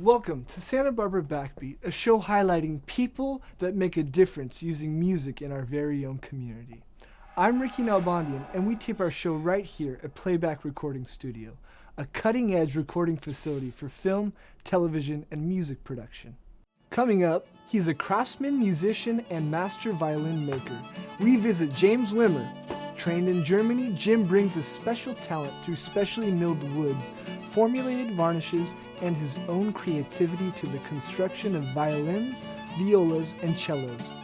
Welcome to Santa Barbara BackBeat, a show highlighting people that make a difference using music in our very own community. I'm Ricky Nalbandian, and we tape our show right here at Playback Recording Studio, a cutting-edge recording facility for film, television, and music production. Coming up, he's a craftsman, musician, and master violin maker. We visit James Wimmer. Trained in Germany, Jim brings a special talent through specially milled woods, formulated varnishes, and his own creativity to the construction of violins, violas, and cellos.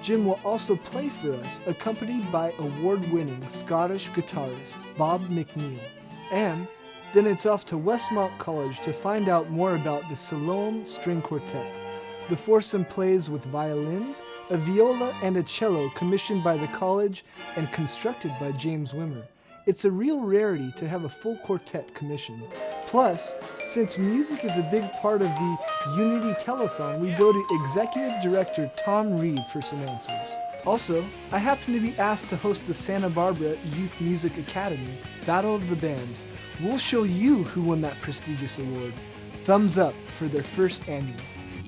Jim will also play for us, accompanied by award-winning Scottish guitarist Bob McNeil. And then it's off to Westmont College to find out more about the Salome String Quartet. The foursome plays with violins, a viola, and a cello commissioned by the college and constructed by James Wimmer. It's a real rarity to have a full quartet commissioned. Plus, since music is a big part of the Unity Telethon, we go to Executive Director Tom Reed for some answers. Also, I happen to be asked to host the Santa Barbara Youth Music Academy Battle of the Bands. We'll show you who won that prestigious award. Thumbs up for their first annual.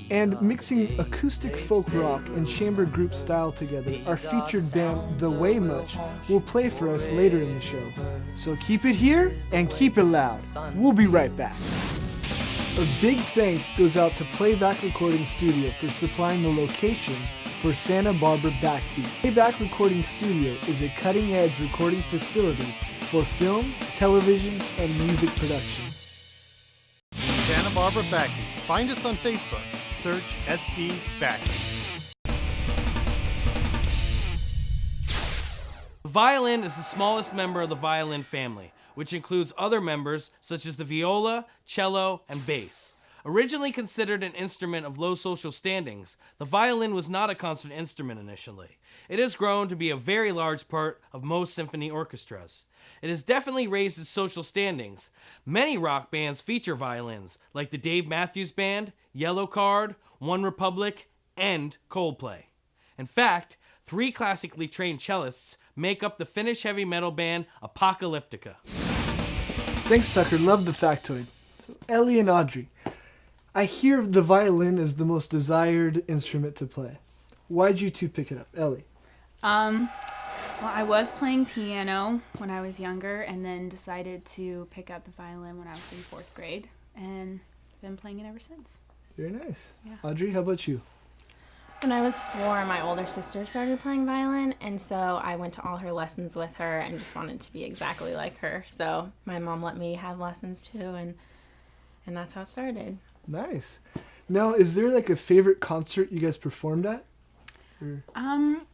And mixing acoustic folk rock and chamber group style together, our featured band, The Way Much, will play for us later in the show. So keep it here and keep it loud. We'll be right back. A big thanks goes out to Playback Recording Studio for supplying the location for Santa Barbara BackBeat. Playback Recording Studio is a cutting-edge recording facility for film, television, and music production. Santa Barbara BackBeat. Find us on Facebook. Search SP BackBeat. The violin is the smallest member of the violin family, which includes other members such as the viola, cello, and bass. Originally considered an instrument of low social standings, the violin was not a concert instrument initially. It has grown to be a very large part of most symphony orchestras. It has definitely raised its social standings. Many rock bands feature violins, like the Dave Matthews Band, Yellow Card, One Republic, and Coldplay. In fact, 3 classically trained cellists make up the Finnish heavy metal band Apocalyptica. Thanks, Tucker. Love the factoid. So, Ellie and Audrey, I hear the violin is the most desired instrument to play. Why'd you two pick it up? Ellie? Well, I was playing piano when I was younger and then decided to pick up the violin when I was in 4th grade and been playing it ever since. Very nice. Yeah. Audrey, how about you? When I was 4, my older sister started playing violin, and so I went to all her lessons with her and just wanted to be exactly like her. So my mom let me have lessons too, and that's how it started. Nice. Now, is there like a favorite concert you guys performed at? Or...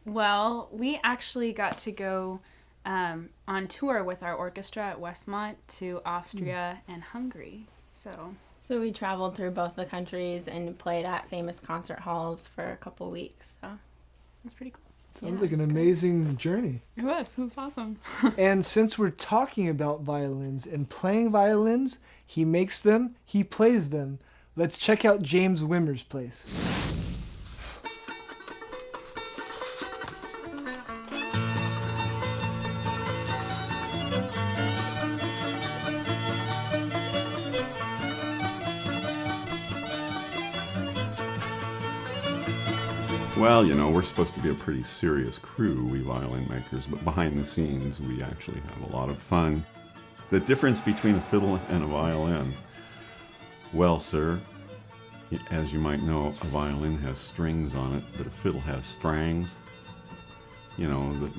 Well, we actually got to go on tour with our orchestra at Westmont to Austria and Hungary. So we traveled through both the countries and played at famous concert halls for a couple weeks. So that's pretty cool. Sounds like an amazing journey. It was awesome. And since we're talking about violins and playing violins, he makes them, he plays them. Let's check out James Wimmer's place. Well, you know, we're supposed to be a pretty serious crew, we violin makers, but behind the scenes we actually have a lot of fun. The difference between a fiddle and a violin. Well, sir, as you might know, a violin has strings on it, but a fiddle has strings. You know,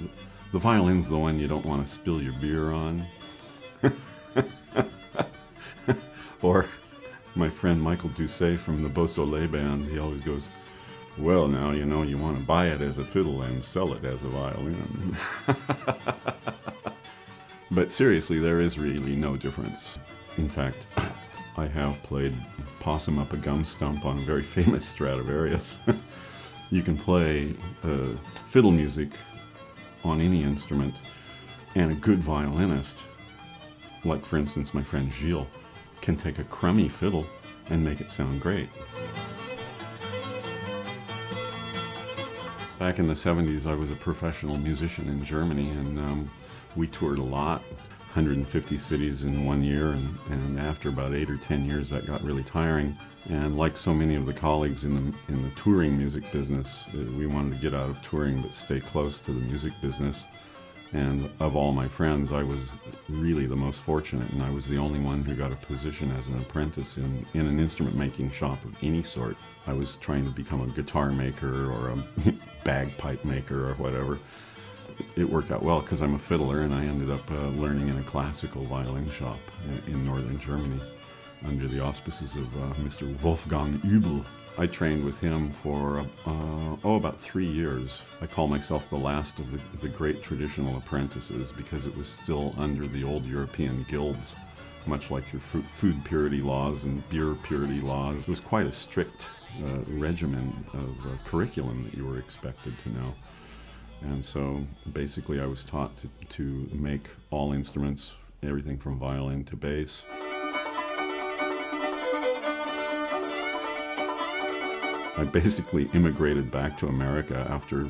the violin's the one you don't want to spill your beer on. Or my friend Michael Doucet from the Beausoleil Band, he always goes, well, now, you know, you want to buy it as a fiddle and sell it as a violin. But seriously, there is really no difference. In fact, I have played Possum Up a Gum Stump on a very famous Stradivarius. You can play fiddle music on any instrument, and a good violinist, like for instance my friend Gilles, can take a crummy fiddle and make it sound great. Back in the 70s, I was a professional musician in Germany, and we toured a lot. 150 cities in 1 year, and after about 8 or 10 years that got really tiring. And like so many of the colleagues in the touring music business, we wanted to get out of touring but stay close to the music business. And of all my friends, I was really the most fortunate, and I was the only one who got a position as an apprentice in an instrument making shop of any sort. I was trying to become a guitar maker or a bagpipe maker or whatever. It worked out well because I'm a fiddler, and I ended up learning in a classical violin shop in northern Germany under the auspices of Mr. Wolfgang Übel. I trained with him for, about 3 years. I call myself the last of the great traditional apprentices because it was still under the old European guilds, much like your food purity laws and beer purity laws. It was quite a strict regimen of curriculum that you were expected to know. And so basically I was taught to make all instruments, everything from violin to bass. I basically immigrated back to America after,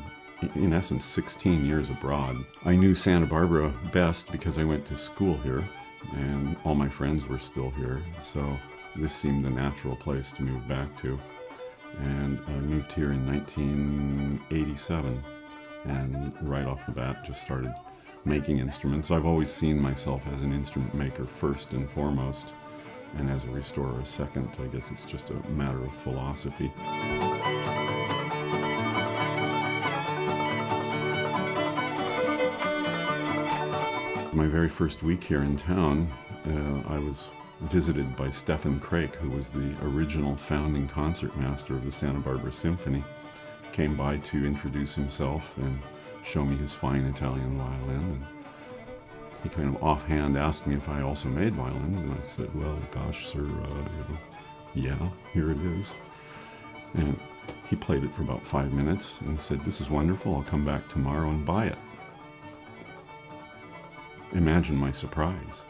in essence, 16 years abroad. I knew Santa Barbara best because I went to school here, and all my friends were still here, so this seemed the natural place to move back to. And I moved here in 1987, and right off the bat just started making instruments. I've always seen myself as an instrument maker first and foremost, and as a restorer second. I guess it's just a matter of philosophy. My very first week here in town, I was visited by Stefan Craik, who was the original founding concertmaster of the Santa Barbara Symphony. Came by to introduce himself and show me his fine Italian violin. And he kind of offhand asked me if I also made violins, and I said, well, gosh, sir, yeah, here it is. And he played it for about 5 minutes and said, this is wonderful, I'll come back tomorrow and buy it. Imagine my surprise,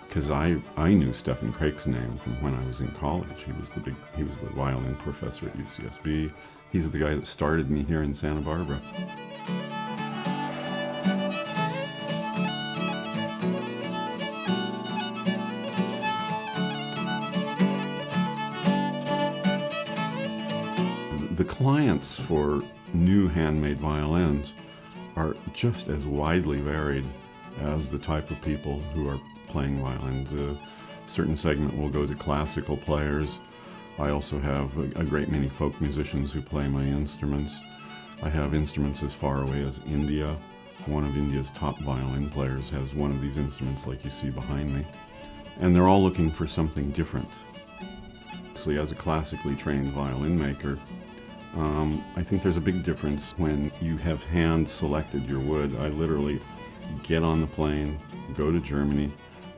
because I knew Stefan Craik's name from when I was in college. He was the violin professor at UCSB. He's the guy that started me here in Santa Barbara. The clients for new handmade violins are just as widely varied as the type of people who are playing violins. A certain segment will go to classical players. I also have a great many folk musicians who play my instruments. I have instruments as far away as India. One of India's top violin players has one of these instruments like you see behind me. And they're all looking for something different. So as a classically trained violin maker, I think there's a big difference when you have hand-selected your wood. I literally get on the plane, go to Germany,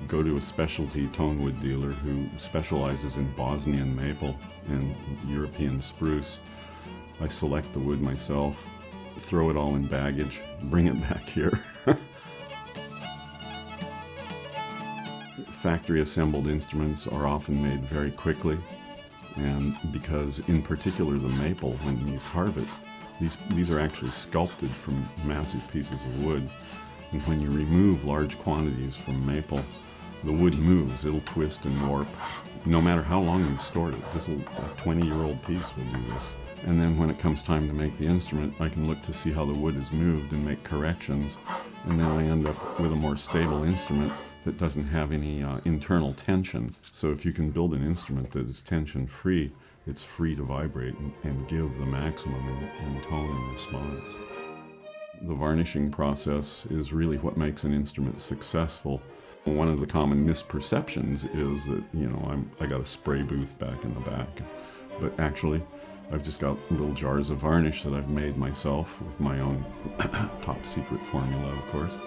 go to a specialty tone wood dealer who specializes in Bosnian maple and European spruce. I select the wood myself, throw it all in baggage, bring it back here. Factory assembled instruments are often made very quickly, and because in particular the maple, when you carve it, these are actually sculpted from massive pieces of wood. And when you remove large quantities from maple, the wood moves, it'll twist and warp. No matter how long you've stored it, a 20-year-old piece will do this. And then when it comes time to make the instrument, I can look to see how the wood is moved and make corrections. And then I end up with a more stable instrument that doesn't have any internal tension. So if you can build an instrument that is tension-free, it's free to vibrate and give the maximum in tone and response. The varnishing process is really what makes an instrument successful. One of the common misperceptions is that, I got a spray booth back in the back. But actually, I've just got little jars of varnish that I've made myself with my own top secret formula, of course.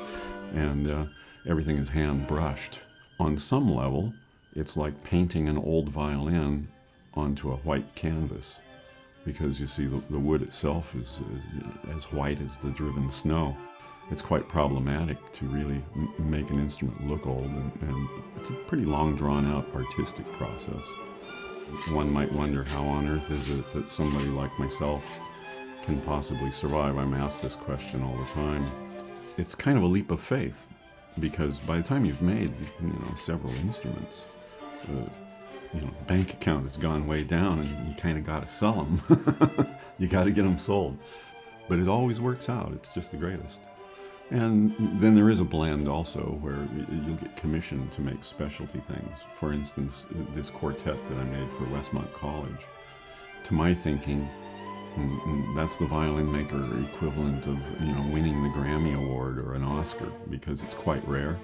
And everything is hand brushed. On some level, it's like painting an old violin onto a white canvas, because you see the wood itself is as white as the driven snow. It's quite problematic to really make an instrument look old, and it's a pretty long, drawn-out artistic process. One might wonder, how on earth is it that somebody like myself can possibly survive? I'm asked this question all the time. It's kind of a leap of faith, because by the time you've made, several instruments, the bank account has gone way down, and you kind of got to sell them. You got to get them sold. But it always works out. It's just the greatest. And then there is a blend also where you'll get commissioned to make specialty things. For instance, this quartet that I made for Westmont College. To my thinking, that's the violin maker equivalent of winning the Grammy Award or an Oscar, because it's quite rare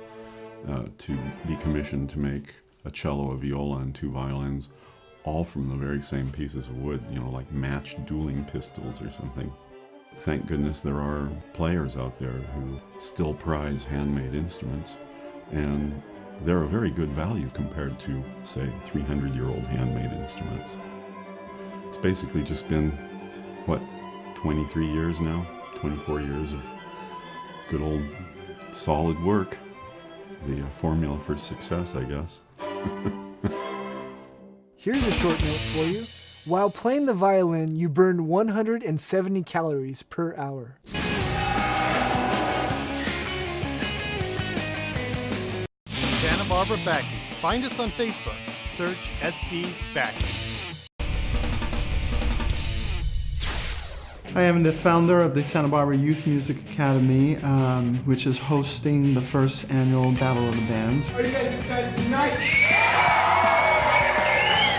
to be commissioned to make a cello, a viola, and 2 violins, all from the very same pieces of wood, like matched dueling pistols or something. Thank goodness there are players out there who still prize handmade instruments, and they're a very good value compared to, say, 300-year-old handmade instruments. It's basically just been, 23 years now? 24 years of good old solid work. The formula for success, I guess. Here's a short note for you. While playing the violin, you burn 170 calories per hour. Santa Barbara BackBeat. Find us on Facebook. Search SP BackBeat. I am the founder of the Santa Barbara Youth Music Academy, which is hosting the first annual Battle of the Bands. Are you guys excited tonight?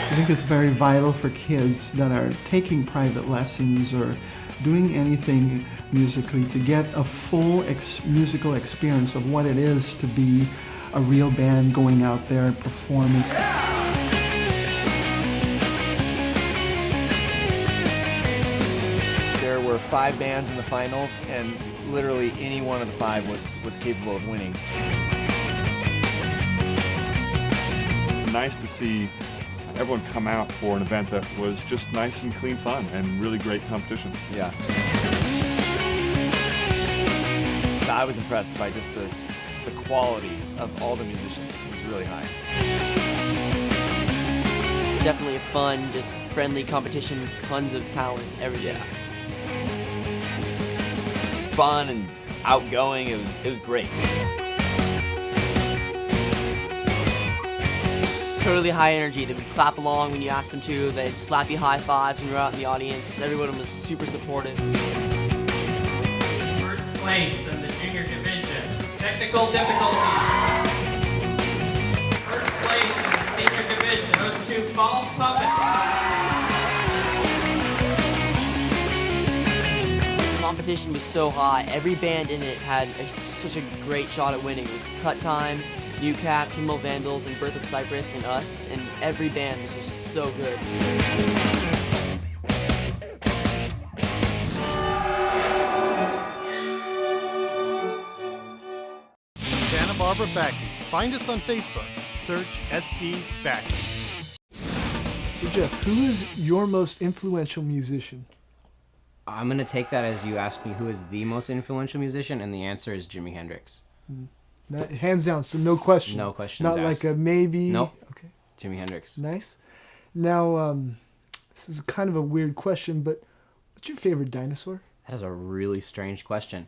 I think it's very vital for kids that are taking private lessons or doing anything musically to get a full musical experience of what it is to be a real band going out there and performing. There were 5 bands in the finals, and literally any one of the 5 was capable of winning. Nice to see everyone come out for an event that was just nice and clean fun and really great competition. Yeah. I was impressed by just the quality of all the musicians. It was really high. Definitely a fun, just friendly competition, tons of talent, everything. Yeah. Fun and outgoing, it was great. Totally high energy. They would clap along when you asked them to. They'd slap you high fives when you were out in the audience. Everyone was super supportive. First place in the junior division. Technical difficulties. First place in the senior division. Those 2 false puppets. The competition was so high. Every band in it had such a great shot at winning. It was Cut Time, New Cats, Windmill Vandals, and Birth of Cypress, and us, and every band was just so good. Santa Barbara BackBeat. Find us on Facebook. Search SP BackBeat. So Jeff, who is your most influential musician? I'm going to take that as you asked me who is the most influential musician, and the answer is Jimi Hendrix. Hands down, so no question. No questions Not asked. like a maybe. Nope. Okay. Jimi Hendrix. Nice. Now, this is kind of a weird question, but what's your favorite dinosaur? That is a really strange question.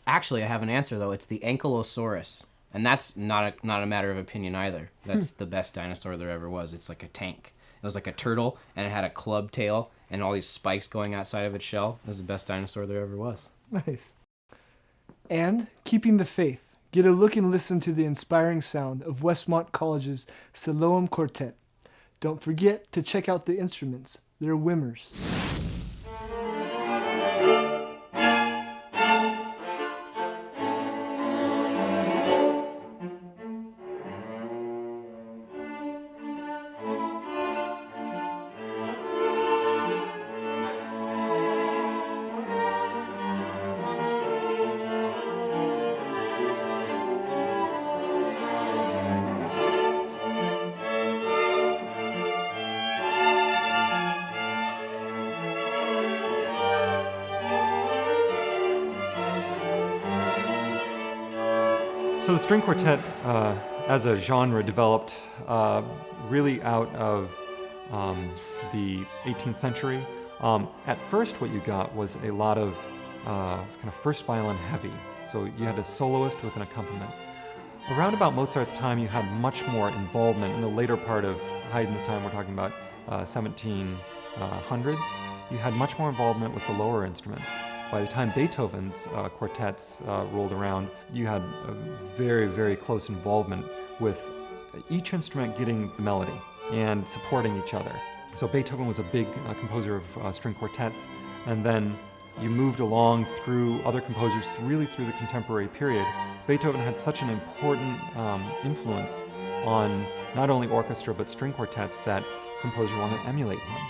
Actually, I have an answer, though. It's the Ankylosaurus. And that's not a matter of opinion either. That's the best dinosaur there ever was. It's like a tank. It was like a turtle, and it had a club tail and all these spikes going outside of its shell. It was the best dinosaur there ever was. Nice. And keeping the faith, get a look and listen to the inspiring sound of Westmont College's Siloam Quartet. Don't forget to check out the instruments. They're Wimmers. So the string quartet, as a genre, developed really out of the 18th century. At first, what you got was a lot of kind of first violin heavy. So you had a soloist with an accompaniment. Around about Mozart's time, you had much more involvement. In the later part of Haydn's time, we're talking about 1700s, you had much more involvement with the lower instruments. By the time Beethoven's quartets rolled around, you had a very, very close involvement with each instrument getting the melody and supporting each other. So Beethoven was a big composer of string quartets, and then you moved along through other composers really through the contemporary period. Beethoven had such an important influence on not only orchestra but string quartets that composers want to emulate him.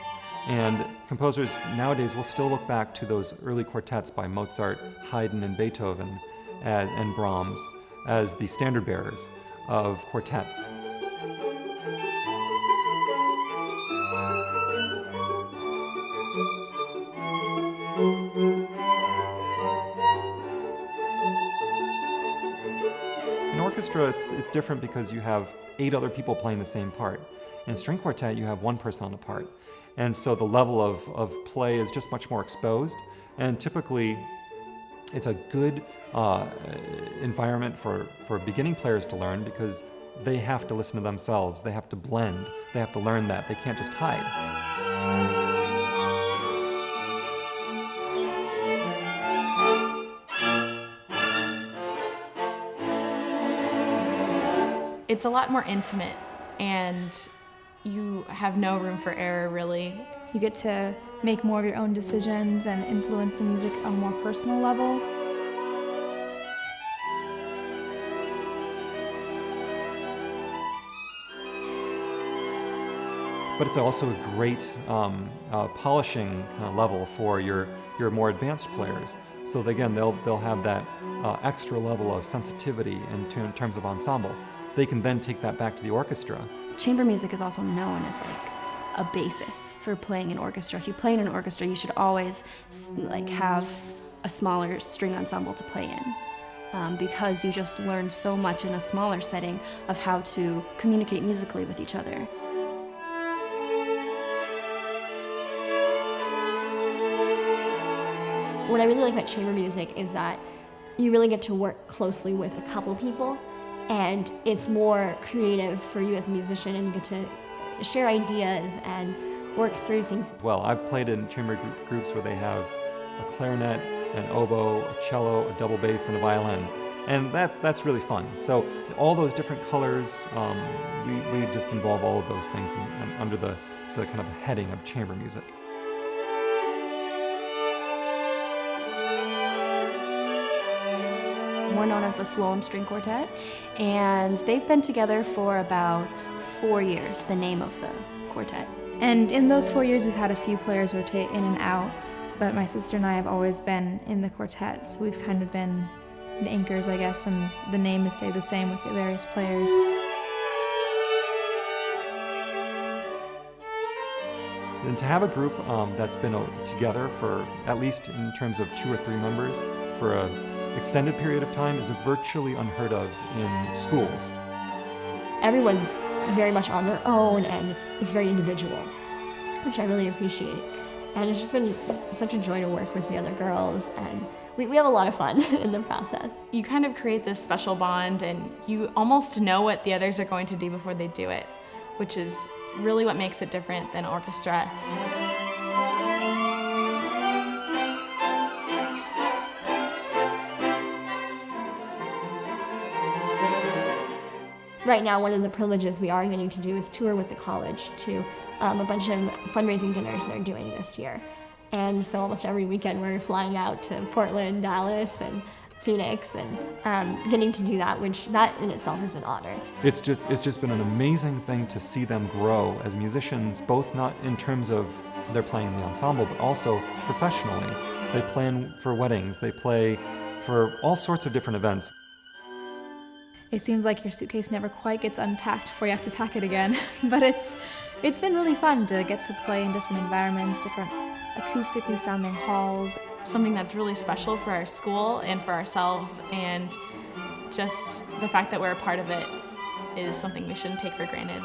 And composers nowadays will still look back to those early quartets by Mozart, Haydn, and Beethoven and Brahms as the standard bearers of quartets. In orchestra, it's different because you have 8 other people playing the same part. In string quartet, you have one person on a part. And so the level of play is just much more exposed. And typically, it's a good environment for beginning players to learn because they have to listen to themselves. They have to blend. They have to learn that. They can't just hide. It's a lot more intimate, and you have no room for error, really. You get to make more of your own decisions and influence the music on a more personal level. But it's also a great polishing kind of level for your more advanced players. So again, they'll have that extra level of sensitivity in terms of ensemble. They can then take that back to the orchestra. Chamber music is also known as like a basis for playing in orchestra. If you play in an orchestra, you should always like have a smaller string ensemble to play in, because you just learn so much in a smaller setting of how to communicate musically with each other. What I really like about chamber music is that you really get to work closely with a couple people, and it's more creative for you as a musician, and you get to share ideas and work through things. Well, I've played in chamber groups where they have a clarinet, an oboe, a cello, a double bass, and a violin. And that's really fun. So all those different colors, we just involve all of those things under the kind of heading of chamber music. More known as the Sloan String Quartet, and they've been together for about 4 years, the name of the quartet. And in those 4 years, we've had a few players rotate in and out, but my sister and I have always been in the quartet, so we've kind of been the anchors, I guess, and the name has stayed the same with the various players. And to have a group that's been together for, at least in terms of 2 or 3 members, for a extended period of time is virtually unheard of in schools. Everyone's very much on their own, and it's very individual, which I really appreciate. And it's just been such a joy to work with the other girls, and we have a lot of fun in the process. You kind of create this special bond, and you almost know what the others are going to do before they do it, which is really what makes it different than orchestra. Right now, one of the privileges we are getting to do is tour with the college to a bunch of fundraising dinners they're doing this year. And so almost every weekend we're flying out to Portland, Dallas, and Phoenix, and getting to do that, which that in itself is an honor. It's just been an amazing thing to see them grow as musicians, both not in terms of they're playing in the ensemble, but also professionally. They plan for weddings, they play for all sorts of different events. It seems like your suitcase never quite gets unpacked before you have to pack it again. But it's been really fun to get to play in different environments, different acoustically sounding halls. Something that's really special for our school and for ourselves, and just the fact that we're a part of it is something we shouldn't take for granted.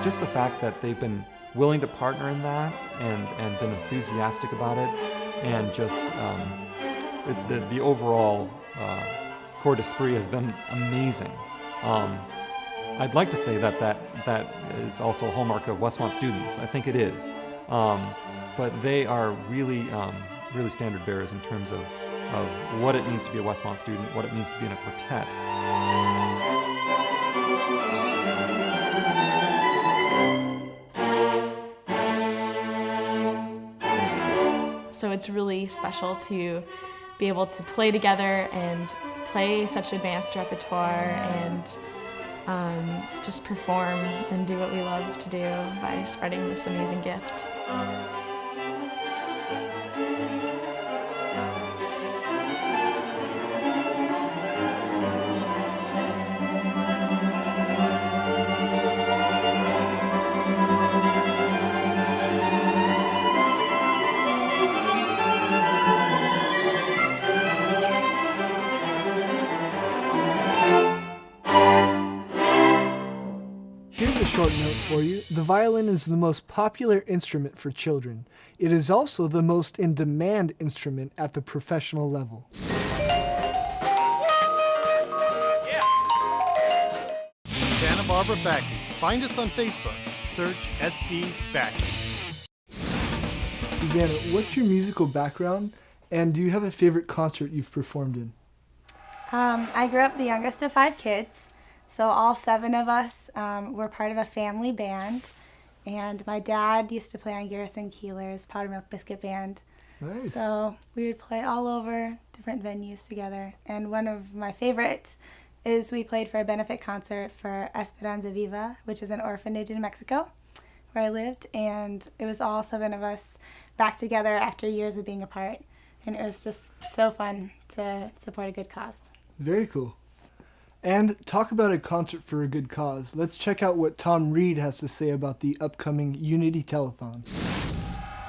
Just the fact that they've been willing to partner in that and been enthusiastic about it, and just the overall corps d'esprit has been amazing. I'd like to say that is also a hallmark of Westmont students. I think it is. But they are really standard bearers in terms of what it means to be a Westmont student, what it means to be in a quartet. So it's really special to be able to play together and play such advanced repertoire and just perform and do what we love to do by spreading this amazing gift. Here's a short note for you. The violin is the most popular instrument for children. It is also the most in-demand instrument at the professional level. Santa Barbara BackBeat. Find us on Facebook. Search SB BackBeat. Susanna, what's your musical background, and do you have a favorite concert you've performed in? I grew up the youngest of 5 kids, so all 7 of us were part of a family band, and my dad used to play on Garrison Keillor's Powder Milk Biscuit Band. Nice. So we would play all over different venues together, and one of my favorites is we played for a benefit concert for Esperanza Viva, which is an orphanage in Mexico where I lived, and it was all 7 of us back together after years of being apart, and it was just so fun to support a good cause. Very cool. And talk about a concert for a good cause. Let's check out what Tom Reed has to say about the upcoming Unity Telethon.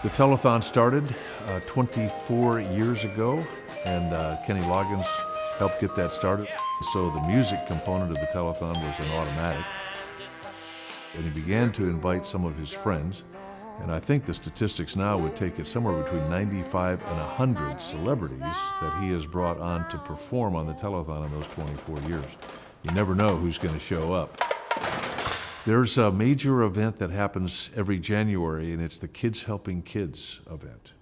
The telethon started 24 years ago, and Kenny Loggins helped get that started. So the music component of the telethon was an automatic. And he began to invite some of his friends, and I think the statistics now would take it somewhere between 95 and 100 celebrities that he has brought on to perform on the telethon in those 24 years. You never know who's going to show up. There's a major event that happens every January, and it's the Kids Helping Kids event.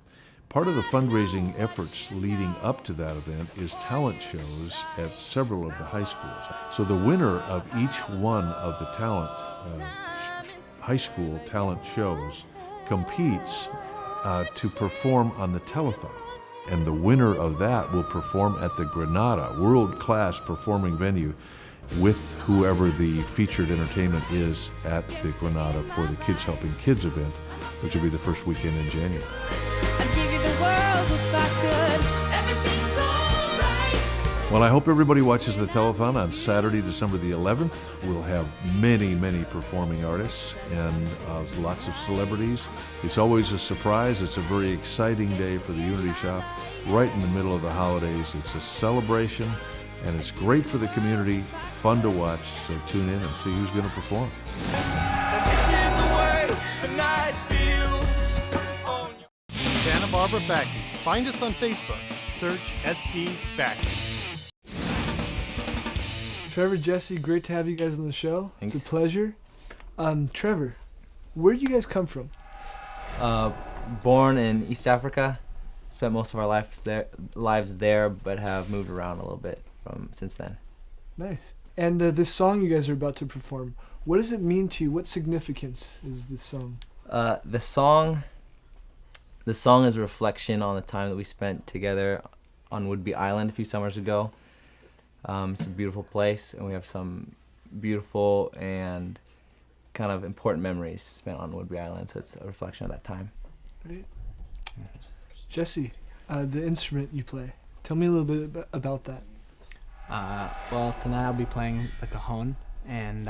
Part of the fundraising efforts leading up to that event is talent shows at several of the high schools. So the winner of each one of the high school talent shows competes to perform on the telethon. And the winner of that will perform at the Granada, world-class performing venue, with whoever the featured entertainment is at the Granada for the Kids Helping Kids event, which will be the first weekend in January. Well, I hope everybody watches the telethon on Saturday, December the 11th. We'll have many, many performing artists and lots of celebrities. It's always a surprise. It's a very exciting day for the Unity Shop, right in the middle of the holidays. It's a celebration, and it's great for the community, fun to watch, so tune in and see who's going to perform. Santa Barbara BackBeat. Find us on Facebook. Search SB BackBeat. Trevor, Jesse, great to have you guys on the show. Thanks. It's a pleasure. Trevor, where do you guys come from? Born in East Africa. Spent most of our lives there, but have moved around a little bit since then. Nice. And this song you guys are about to perform, what does it mean to you? What significance is this song? The song is a reflection on the time that we spent together on Woodby Island a few summers ago. It's a beautiful place, and we have some beautiful and kind of important memories spent on Woodby Island, so it's a reflection of that time. Great. Jesse, the instrument you play, tell me a little bit about that. Well, tonight I'll be playing the cajon, and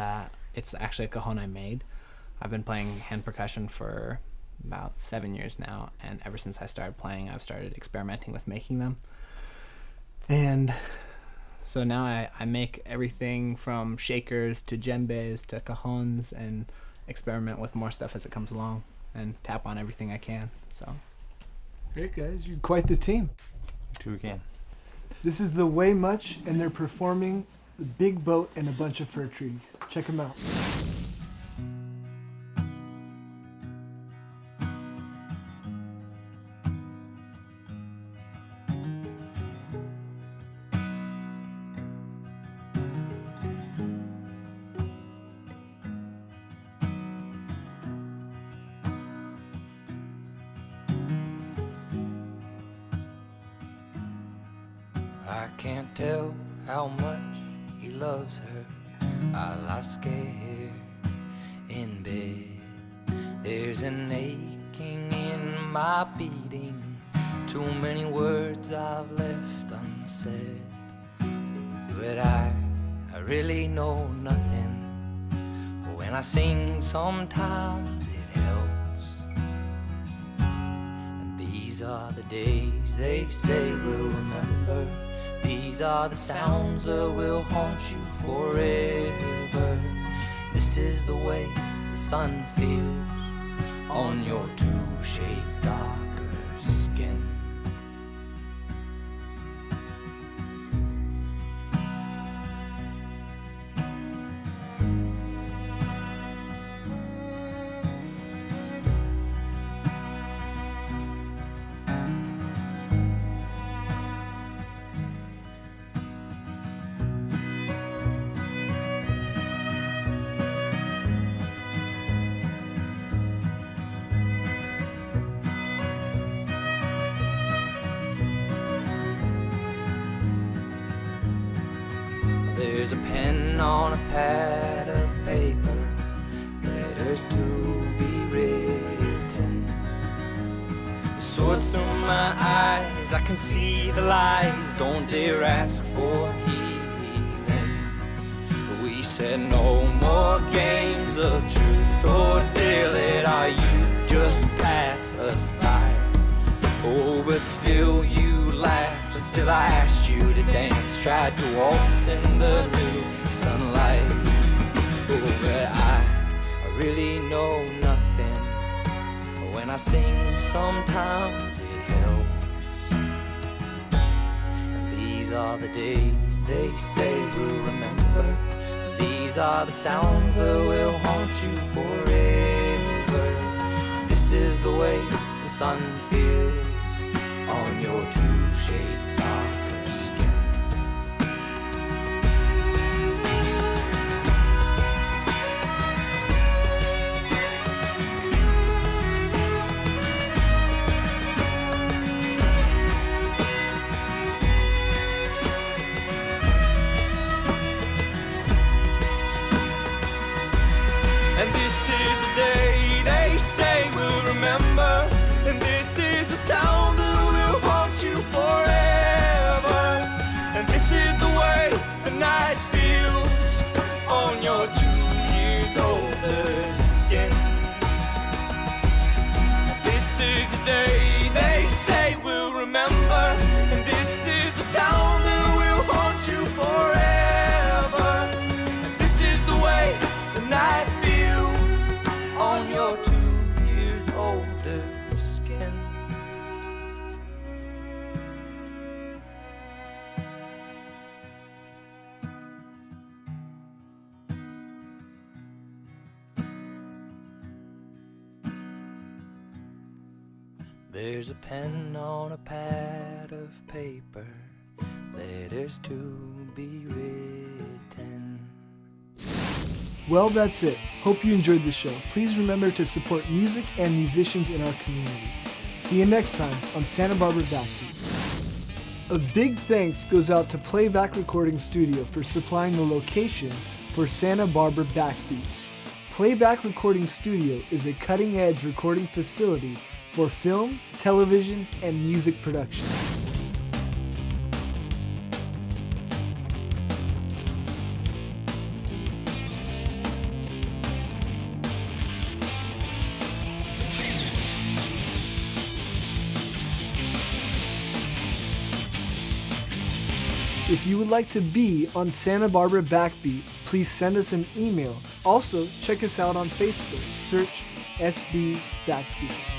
it's actually a cajon I made. I've been playing hand percussion for about 7 years now, and ever since I started playing, I've started experimenting with making them. And so now I make everything from shakers to djembes to cajons, and experiment with more stuff as it comes along, and tap on everything I can. So great, guys. You're quite the team. Sure can. This is the Way Much, and they're performing The Big Boat and a Bunch of Fir Trees. Check them out. I can't tell how much he loves her. I lie scared in bed. There's an aching in my beating. Too many words I've left unsaid. But I really know nothing. When I sing, sometimes it helps. And these are the days they say we'll remember. These are the sounds that will haunt you forever. This is the way the sun feels on your 2 shades darker skin. There's a pen on a pad of paper, letters to be written. It sorts through my eyes, I can see the lies, don't dare ask for healing. We said no more games of truth or dare let our youth just pass us by. Oh, but still you laughed, and still I asked you to dance, tried to waltz in the new sunlight. Oh, but I really know nothing. When I sing, sometimes it helps. And these are the days they say we'll remember. These are the sounds that will haunt you forever. This is the way the sun feels on your 2 shades darker skin. And this is the day they say we'll remember. And this is the sound that will haunt you forever. And this is the way the night feels on your 2 years older skin. This is the day they say we'll remember. And this is the sound that will haunt you forever. And this is the way the night feels on your 2 years older skin. There's a pen on a pad of paper, letters to be written. Well, that's it. Hope you enjoyed the show. Please remember to support music and musicians in our community. See you next time on Santa Barbara BackBeat. A big thanks goes out to Playback Recording Studio for supplying the location for Santa Barbara BackBeat. Playback Recording Studio is a cutting-edge recording facility for film, television, and music production. If you would like to be on Santa Barbara BackBeat, please send us an email. Also, check us out on Facebook. Search SB BackBeat.